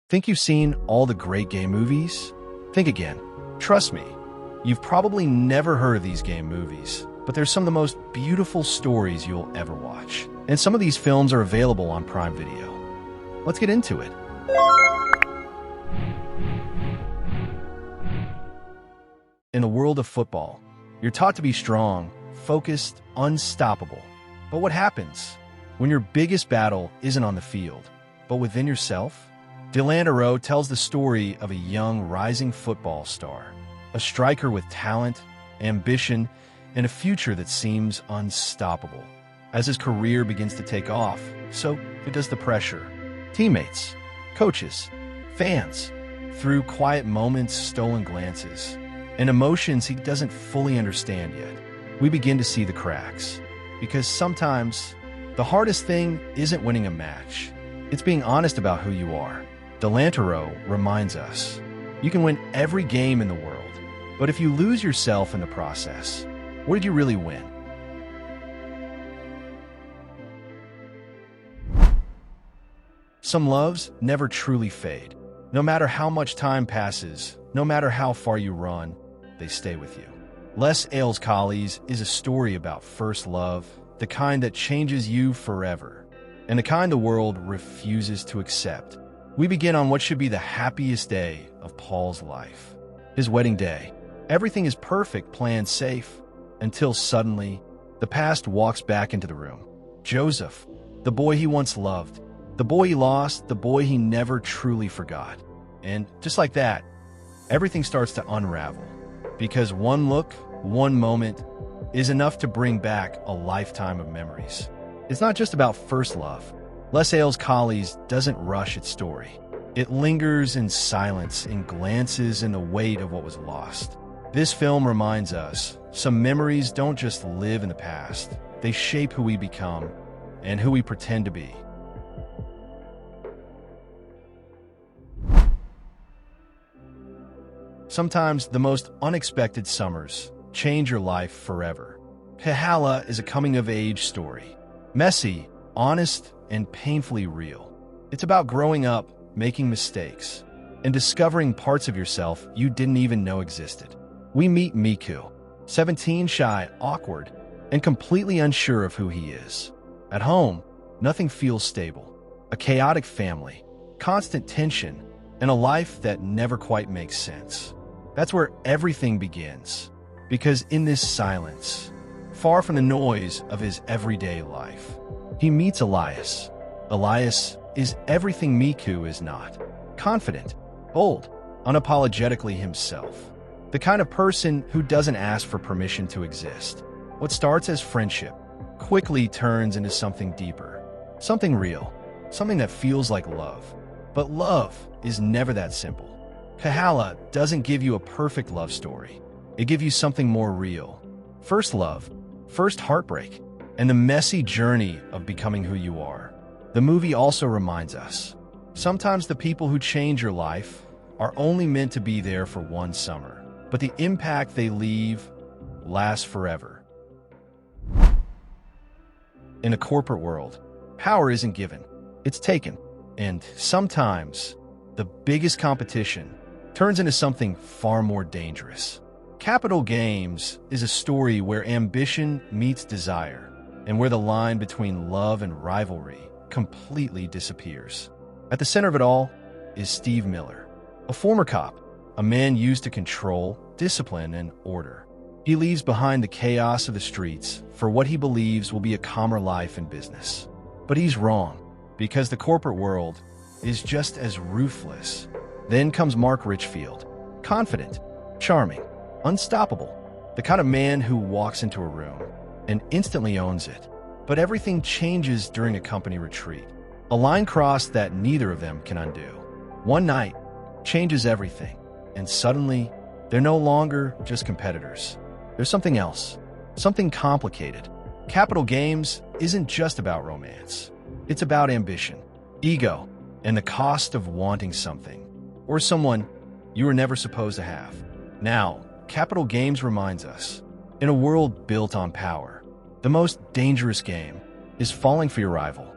Think you've seen all the great game movies? Think again. Trust me, you've probably never heard of these game movies, but they're some of the most beautiful stories you'll ever watch. And some of these films are available on Prime Video. Let's get into it. In the world of football, you're taught to be strong, focused, unstoppable. But what happens when your biggest battle isn't on the field, but within yourself? Delantero tells the story of a young, rising football star, a striker with talent, ambition, and a future that seems unstoppable. As his career begins to take off, so it does the pressure. Teammates, coaches, fans, through quiet moments, stolen glances, and emotions he doesn't fully understand yet, we begin to see the cracks. Because sometimes, the hardest thing isn't winning a match. It's being honest about who you are. Delantero reminds us, you can win every game in the world, but if you lose yourself in the process, what did you really win? Some loves never truly fade. No matter how much time passes, no matter how far you run, they stay with you. Les Ailes' Collées is a story about first love, the kind that changes you forever, and the kind the world refuses to accept. We begin on what should be the happiest day of Paul's life, his wedding day. Everything is perfect, planned, safe, until suddenly, the past walks back into the room. Joseph, the boy he once loved, the boy he lost, the boy he never truly forgot. And just like that, everything starts to unravel. Because one look, one moment, is enough to bring back a lifetime of memories. It's not just about first love. Les Ailes' Collées doesn't rush its story. It lingers in silence, in glances, in the weight of what was lost. This film reminds us, some memories don't just live in the past. They shape who we become and who we pretend to be. Sometimes the most unexpected summers change your life forever. Pihalla is a coming-of-age story. Messy, honest, and painfully real. It's about growing up, making mistakes, and discovering parts of yourself you didn't even know existed. We meet Miku, 17, shy, awkward, and completely unsure of who he is. At home, nothing feels stable. A chaotic family, constant tension, and a life that never quite makes sense. That's where everything begins. Because in this silence, far from the noise of his everyday life, he meets Elias. Elias is everything Miku is not. Confident, bold, unapologetically himself. The kind of person who doesn't ask for permission to exist. What starts as friendship quickly turns into something deeper, something real, something that feels like love. But love is never that simple. Pihalla doesn't give you a perfect love story. It gives you something more real. First love, first heartbreak, and the messy journey of becoming who you are. The movie also reminds us, sometimes the people who change your life are only meant to be there for one summer, but the impact they leave lasts forever. In a corporate world, power isn't given, it's taken. And sometimes, the biggest competition turns into something far more dangerous. Capital Games is a story where ambition meets desire, and where the line between love and rivalry completely disappears. At the center of it all is Steve Miller, a former cop, a man used to control, discipline, and order. He leaves behind the chaos of the streets for what he believes will be a calmer life in business. But he's wrong, because the corporate world is just as ruthless. Then comes Mark Richfield, confident, charming, unstoppable, the kind of man who walks into a room and instantly owns it. But everything changes during a company retreat, a line crossed that neither of them can undo. One night changes everything, and suddenly they're no longer just competitors. There's something else, something complicated. Capital Games isn't just about romance. It's about ambition, ego, and the cost of wanting something, or someone you were never supposed to have. Now, Capital Games reminds us, in a world built on power, the most dangerous game is falling for your rival.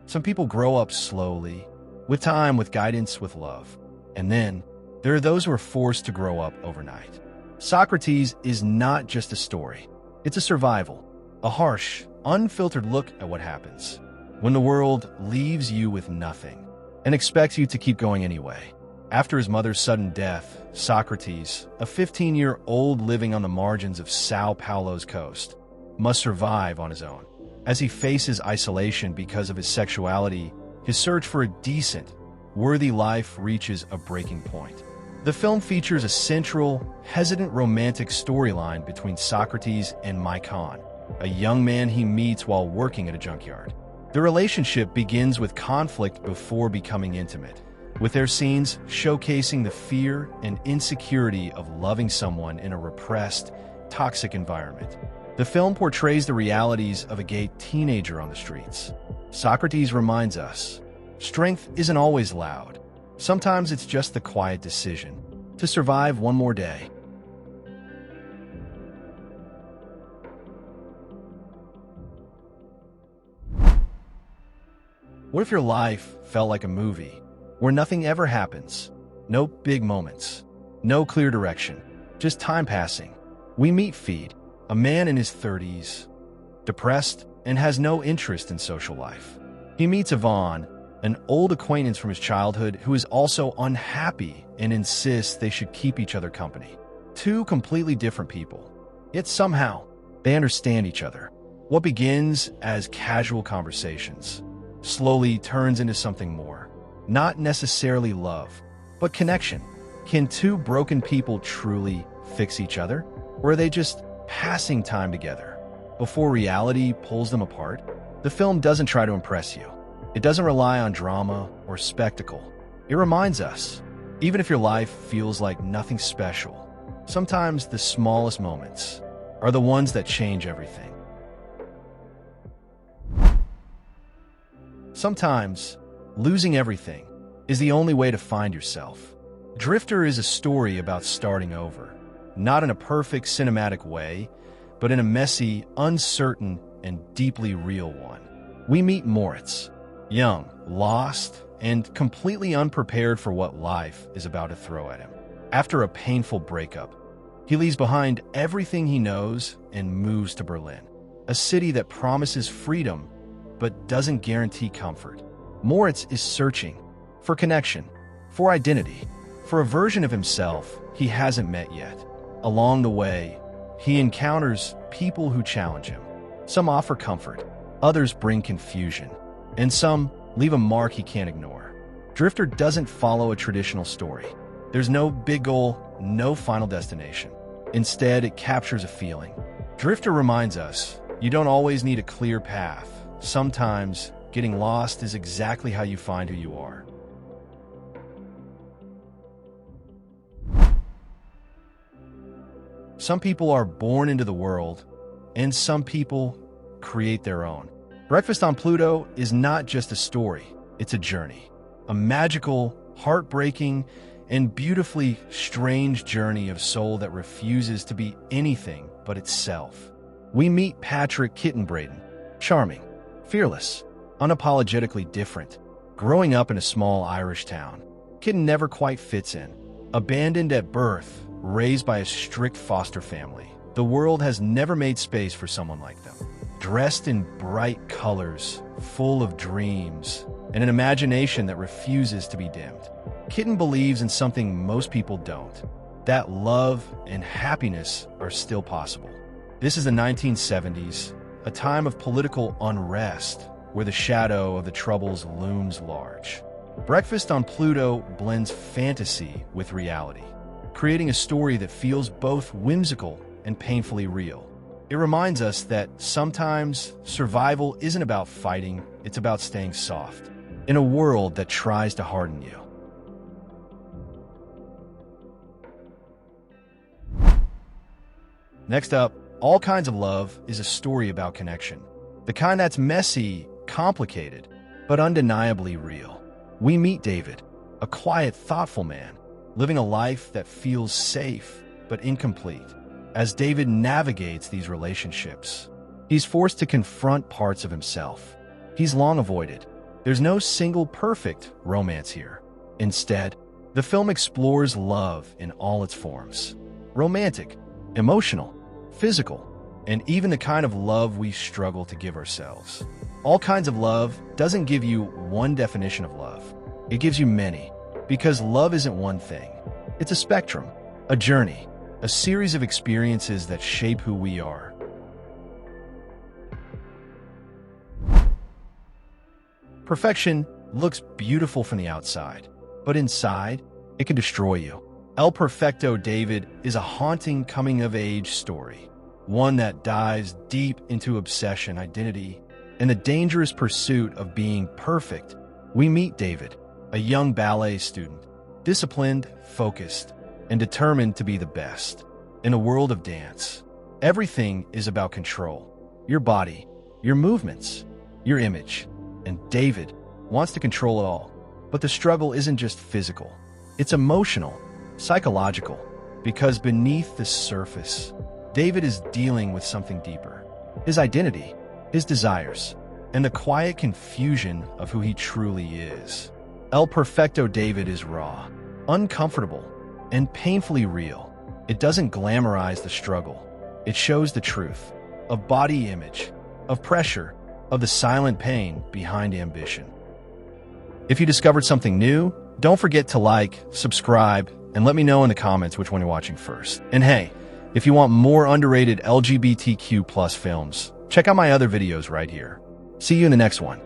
Some people grow up slowly, with time, with guidance, with love. And then, there are those who are forced to grow up overnight. Socrates is not just a story. It's a survival, a harsh, unfiltered look at what happens when the world leaves you with nothing and expects you to keep going anyway. After his mother's sudden death, Socrates, a 15-year-old living on the margins of Sao Paulo's coast, must survive on his own. As he faces isolation because of his sexuality, his search for a decent, worthy life reaches a breaking point. The film features a central, hesitant romantic storyline between Socrates and Mycon, a young man he meets while working at a junkyard. The relationship begins with conflict before becoming intimate, with their scenes showcasing the fear and insecurity of loving someone in a repressed, toxic environment. The film portrays the realities of a gay teenager on the streets. Socrates reminds us, strength isn't always loud. Sometimes it's just the quiet decision to survive one more day. What if your life felt like a movie where nothing ever happens? No big moments, no clear direction, just time passing. We meet Feed, a man in his 30s, depressed and has no interest in social life. He meets Yvonne, an old acquaintance from his childhood who is also unhappy and insists they should keep each other company. Two completely different people, yet somehow they understand each other. What begins as casual conversations slowly turns into something more. Not necessarily love, but connection. Can two broken people truly fix each other? Or are they just passing time together before reality pulls them apart? The film doesn't try to impress you. It doesn't rely on drama or spectacle. It reminds us, even if your life feels like nothing special, sometimes the smallest moments are the ones that change everything. Sometimes, losing everything is the only way to find yourself. Drifter is a story about starting over, not in a perfect cinematic way, but in a messy, uncertain, and deeply real one. We meet Moritz, young, lost, and completely unprepared for what life is about to throw at him. After a painful breakup, he leaves behind everything he knows and moves to Berlin, a city that promises freedom but doesn't guarantee comfort. Moritz is searching for connection, for identity, for a version of himself he hasn't met yet. Along the way, he encounters people who challenge him. Some offer comfort, others bring confusion, and some leave a mark he can't ignore. Drifter doesn't follow a traditional story. There's no big goal, no final destination. Instead, it captures a feeling. Drifter reminds us, you don't always need a clear path. Sometimes, getting lost is exactly how you find who you are. Some people are born into the world, and some people create their own. Breakfast on Pluto is not just a story, it's a journey. A magical, heartbreaking, and beautifully strange journey of soul that refuses to be anything but itself. We meet Patrick Kittenbraden, charming, fearless, unapologetically different. Growing up in a small Irish town, Kitten never quite fits in. Abandoned at birth, raised by a strict foster family, the world has never made space for someone like them. Dressed in bright colors, full of dreams, and an imagination that refuses to be dimmed, Kitten believes in something most people don't, that love and happiness are still possible. This is the 1970s, a time of political unrest where the shadow of the Troubles looms large. Breakfast on Pluto blends fantasy with reality, creating a story that feels both whimsical and painfully real. It reminds us that sometimes survival isn't about fighting, it's about staying soft in a world that tries to harden you. Next up, All Kinds of Love is a story about connection. The kind that's messy, complicated, but undeniably real. We meet David, a quiet, thoughtful man, living a life that feels safe but incomplete. As David navigates these relationships, he's forced to confront parts of himself he's long avoided. There's no single perfect romance here. Instead, the film explores love in all its forms. Romantic, emotional, physical, and even the kind of love we struggle to give ourselves. All kinds of love doesn't give you one definition of love. It gives you many, because love isn't one thing. It's a spectrum, a journey, a series of experiences that shape who we are. Perfection looks beautiful from the outside, but inside, it can destroy you. El Perfecto David is a haunting coming-of-age story, one that dives deep into obsession, identity, and the dangerous pursuit of being perfect. We meet David, a young ballet student, disciplined, focused, and determined to be the best. In a world of dance, everything is about control. Your body, your movements, your image. And David wants to control it all. But the struggle isn't just physical. It's emotional, psychological, because beneath the surface, David is dealing with something deeper. His identity, his desires, and the quiet confusion of who he truly is. El Perfecto David is raw, uncomfortable, and painfully real. It doesn't glamorize the struggle. It shows the truth of body image, of pressure, of the silent pain behind ambition. If you discovered something new, don't forget to like, subscribe, and let me know in the comments which one you're watching first. And hey, if you want more underrated LGBTQ+ films, check out my other videos right here. See you in the next one.